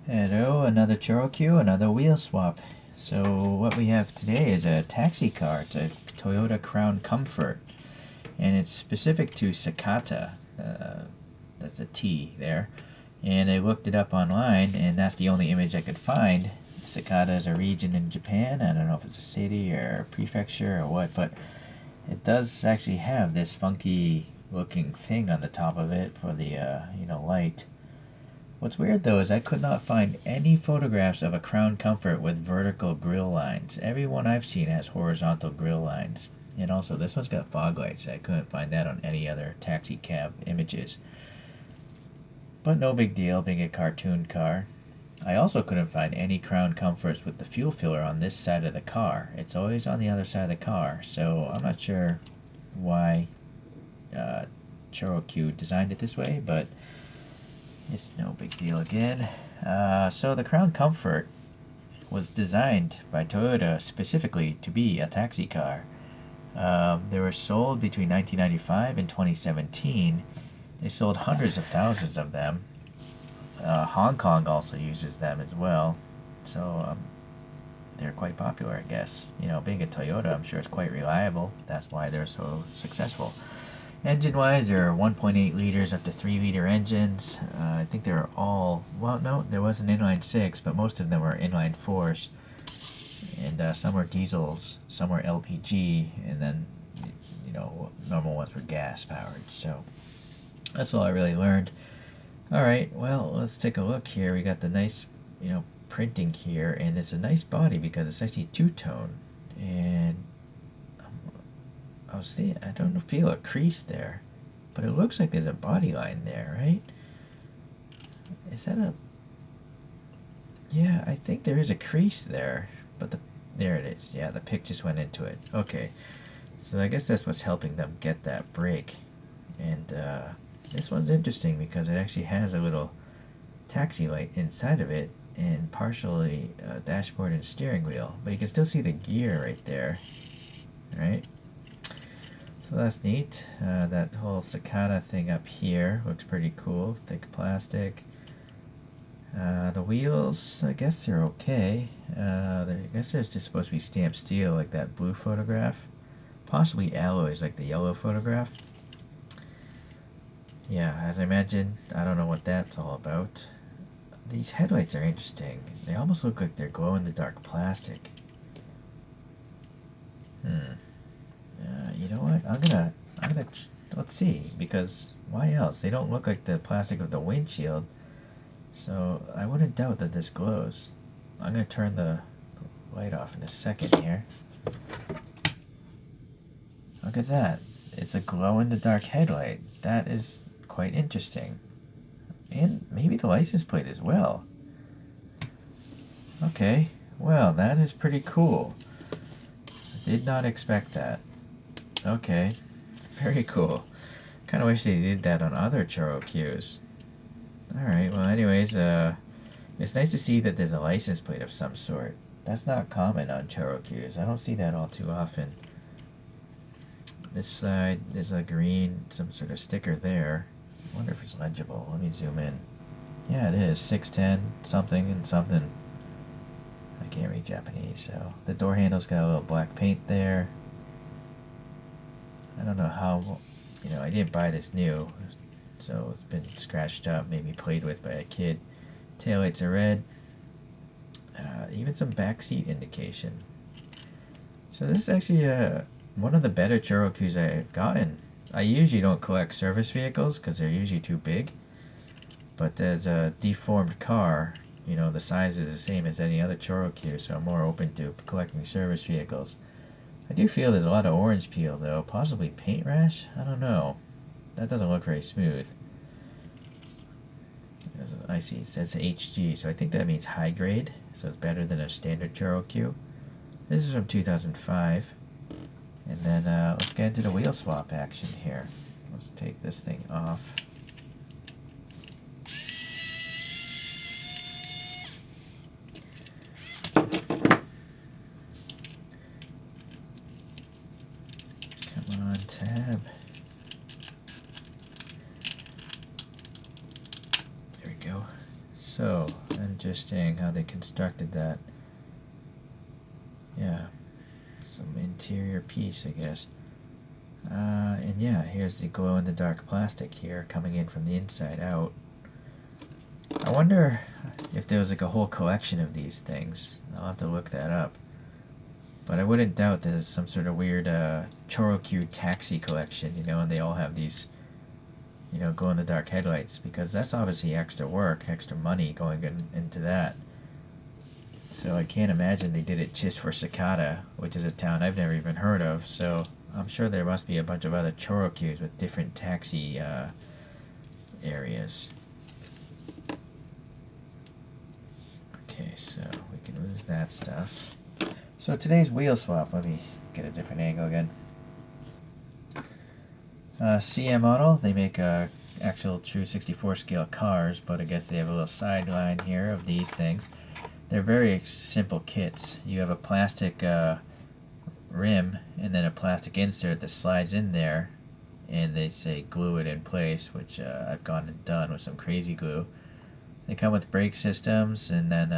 Hello, another ChoroQ, another wheel swap. So what we have today is a taxi car. It's a Toyota Crown Comfort, and it's specific to Sakata. That's a T there. And I looked it up online, and that's the only image I could find. Sakata is a region in Japan. I don't know if it's a city or a prefecture or what, but it does actually have this funky looking thing on the top of it for the light. What's weird though is I could not find any photographs of a Crown Comfort with vertical grille lines. Every one I've seen has horizontal grille lines. And also, this one's got fog lights. I couldn't find that on any other taxi cab images. But no big deal, being a cartoon car. I also couldn't find any Crown Comforts with the fuel filler on this side of the car. It's always on the other side of the car, so I'm not sure why uh, Choro-Q designed it this way, but it's no big deal again. So the Crown Comfort was designed by Toyota specifically to be a taxi car. They were sold between 1995 and 2017. They sold hundreds of thousands of them. Hong Kong also uses them as well. So they're quite popular, I guess. You know, being a Toyota, I'm sure it's quite reliable. That's why they're so successful. Engine-wise, there are 1.8 liters up to 3-liter engines. I think they're all, well, no, there was an inline 6, but most of them were inline 4s. And some were diesels, some were LPG, and then, normal ones were gas-powered. So that's all I really learned. All right, well, let's take a look here. We got the nice, printing here, and it's a nice body because it's actually two-tone. And I don't feel a crease there, but it looks like there's a body line there, right? Is that a... Yeah, I think there is a crease there, but there it is. Yeah, the pick just went into it. Okay, so I guess that's what's helping them get that break. And this one's interesting because it actually has a little taxi light inside of it and partially dashboard and steering wheel, but you can still see the gear right there, right? So that's neat. That whole Sakata thing up here looks pretty cool. Thick plastic. The wheels, I guess they're okay. I guess they're just supposed to be stamped steel like that blue photograph. Possibly alloys like the yellow photograph. Yeah, as I mentioned, I don't know what that's all about. These headlights are interesting. They almost look like they're glow-in-the-dark plastic. You know what? Let's see, because why else? They don't look like the plastic of the windshield, so I wouldn't doubt that this glows. I'm gonna turn the light off in a second here. Look at that. It's a glow-in-the-dark headlight. That is quite interesting. And maybe the license plate as well. Okay, well, that is pretty cool. I did not expect that. Okay, very cool. Kind of wish they did that on other ChoroQs. Alright, well anyways, it's nice to see that there's a license plate of some sort. That's not common on ChoroQs. I don't see that all too often. This side, there's a green, some sort of sticker there. I wonder if it's legible. Let me zoom in. Yeah, it is. 610 something and something. I can't read Japanese, so... The door handle's got a little black paint there. I don't know how... I didn't buy this new, so it's been scratched up, maybe played with by a kid. Taillights are red. Even some backseat indication. So this is actually one of the better ChoroQs I've gotten. I usually don't collect service vehicles because they're usually too big. But as a deformed car, the size is the same as any other ChoroQ, so I'm more open to collecting service vehicles. I do feel there's a lot of orange peel though, possibly paint rash? I don't know. That doesn't look very smooth. I see, it says HG, so I think that means high grade, so it's better than a standard ChoroQ. This is from 2005. And then let's get into the wheel swap action here. Let's take this thing off. Come on, tab. There we go. So interesting how they constructed that. Yeah, some interior piece, I guess. And yeah, here's the glow-in-the-dark plastic here coming in from the inside out. I wonder if there was like a whole collection of these things. I'll have to look that up. But I wouldn't doubt there's some sort of weird Choro-Q taxi collection, you know, and they all have these, you know, glow-in-the-dark headlights, because that's obviously extra work, extra money going into that. So I can't imagine they did it just for Sakata, which is a town I've never even heard of. So I'm sure there must be a bunch of other ChoroQs with different taxi areas. Okay, so we can lose that stuff. So today's wheel swap, let me get a different angle again. CM model, they make actual true 64 scale cars, but I guess they have a little sideline here of these things. They're very simple kits. You have a plastic rim and then a plastic insert that slides in there, and they say glue it in place, which I've gone and done with some crazy glue. They come with brake systems, and then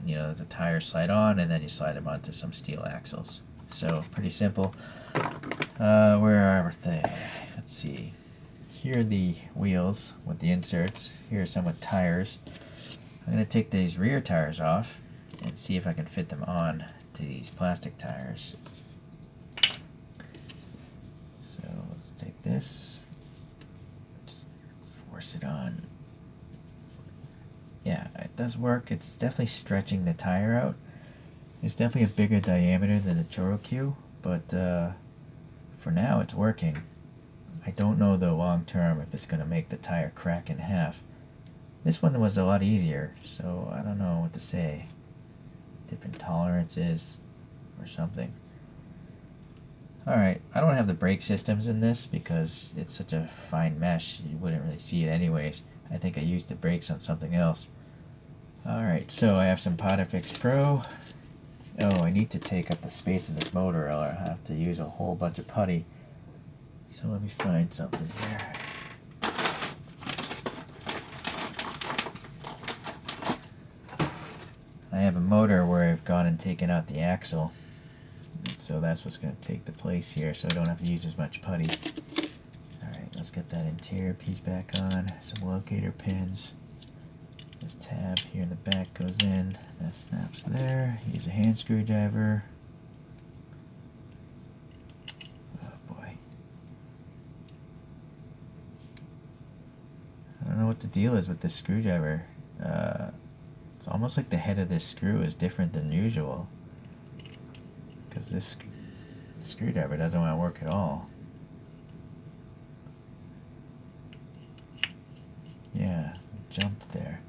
you know, the tires slide on, and then you slide them onto some steel axles. So pretty simple. Where are they? Let's see. Here are the wheels with the inserts. Here are some with tires. I'm going to take these rear tires off and see if I can fit them on to these plastic tires. So let's take this, just force it on. Yeah, it does work. It's definitely stretching the tire out. It's definitely a bigger diameter than the Choro-Q, but for now it's working. I don't know though long term if it's going to make the tire crack in half. This one was a lot easier, so I don't know what to say. Different tolerances or something. Alright, I don't have the brake systems in this because it's such a fine mesh, you wouldn't really see it anyways. I think I used the brakes on something else. Alright, so I have some Potterfix Pro. Oh, I need to take up the space in this motor or I'll have to use a whole bunch of putty. So let me find something here. I have a motor where I've gone and taken out the axle. So that's what's going to take the place here, so I don't have to use as much putty. Alright, let's get that interior piece back on. Some locator pins. This tab here in the back goes in. That snaps there. Use a hand screwdriver. Oh boy. I don't know what the deal is with this screwdriver. It's almost like the head of this screw is different than usual. Because this screwdriver doesn't want to work at all. Yeah, it jumped there.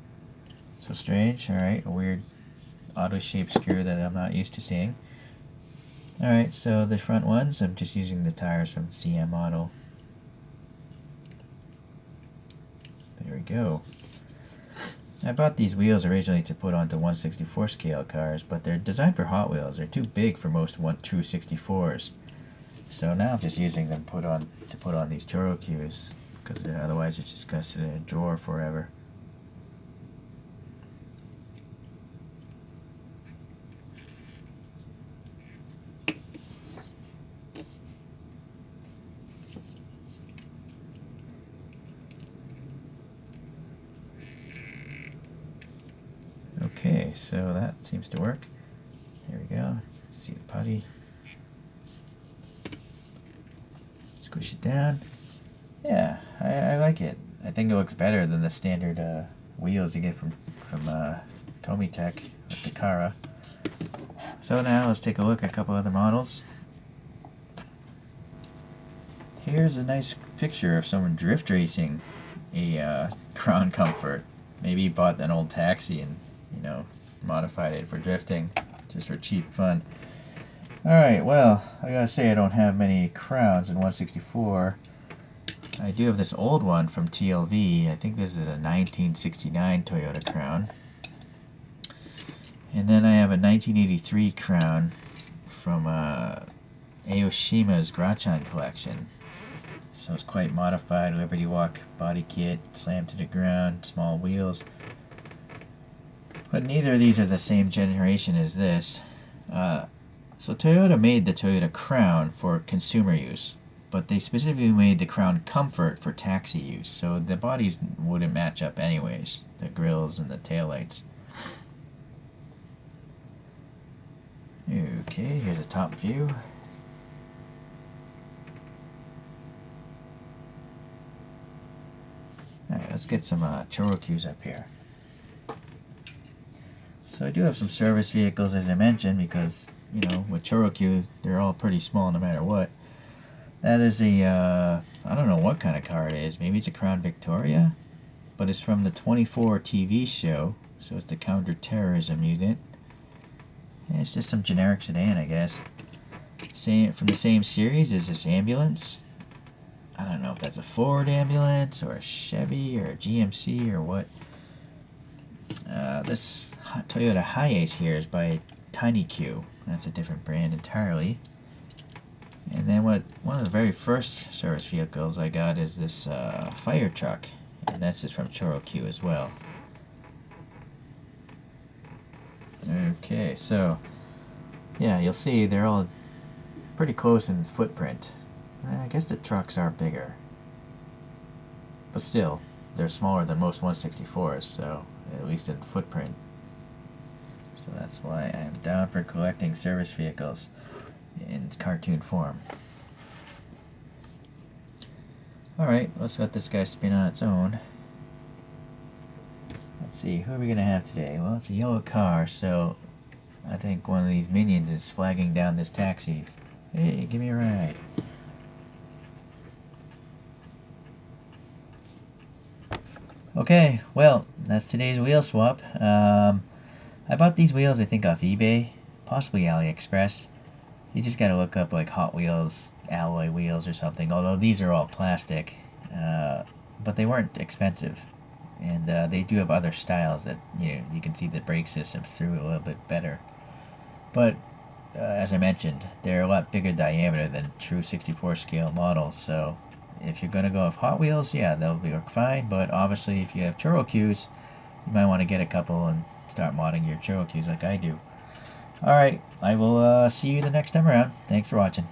So strange. Alright, a weird auto-shaped screw that I'm not used to seeing. Alright, so the front ones, I'm just using the tires from the CM model. There we go. I bought these wheels originally to put onto 1/64 scale cars, but they're designed for Hot Wheels. They're too big for most true 64s. So now I'm just using them to put on these Choro-Qs, because otherwise it's just going to sit in a drawer forever. Okay, so that seems to work. There we go. See the putty. Squish it down. Yeah, I like it. I think it looks better than the standard wheels you get from Tomitech with the Kara. So now let's take a look at a couple other models. Here's a nice picture of someone drift racing a Crown Comfort. Maybe he bought an old taxi and, you know, modified it for drifting, just for cheap fun. Alright, well, I gotta say I don't have many Crowns in 1/64. I do have this old one from TLV. I think this is a 1969 Toyota Crown. And then I have a 1983 Crown from Aoshima's Grachan collection. So it's quite modified, Liberty Walk body kit, slammed to the ground, small wheels. But neither of these are the same generation as this. So Toyota made the Toyota Crown for consumer use, but they specifically made the Crown Comfort for taxi use, so the bodies wouldn't match up anyways, the grills and the taillights. Okay, here's a top view. Alright, let's get some Choro-Qs up here. So I do have some service vehicles, as I mentioned, because, you know, with Choro-Q, they're all pretty small no matter what. That is a, I don't know what kind of car it is. Maybe it's a Crown Victoria? But it's from the 24 TV show, so it's the counter-terrorism unit. And it's just some generic sedan, I guess. From the same series is this ambulance. I don't know if that's a Ford ambulance, or a Chevy, or a GMC, or what. This Toyota Hiace here is by Tiny Q. That's a different brand entirely. And then one of the very first service vehicles I got is this fire truck, and that's just from Choro-Q as well. Okay, so yeah, you'll see they're all pretty close in footprint. I guess the trucks are bigger, but still, they're smaller than most 164s, so at least in footprint. So that's why I am down for collecting service vehicles in cartoon form. Alright, let's let this guy spin on its own. Let's see, who are we going to have today? Well, it's a yellow car, so I think one of these minions is flagging down this taxi. Hey, give me a ride. Okay, well, that's today's wheel swap. I bought these wheels, I think, off eBay, possibly AliExpress. You just gotta look up like Hot Wheels alloy wheels or something, although these are all plastic. But they weren't expensive. And they do have other styles that, you know, you can see the brake systems through a little bit better. But as I mentioned, they're a lot bigger diameter than true 64 scale models, so if you're gonna go with Hot Wheels, yeah, they'll work fine. But obviously, if you have Choro-Qs, you might want to get a couple and start modding your Choro-Qs like I do. Alright, I will see you the next time around. Thanks for watching.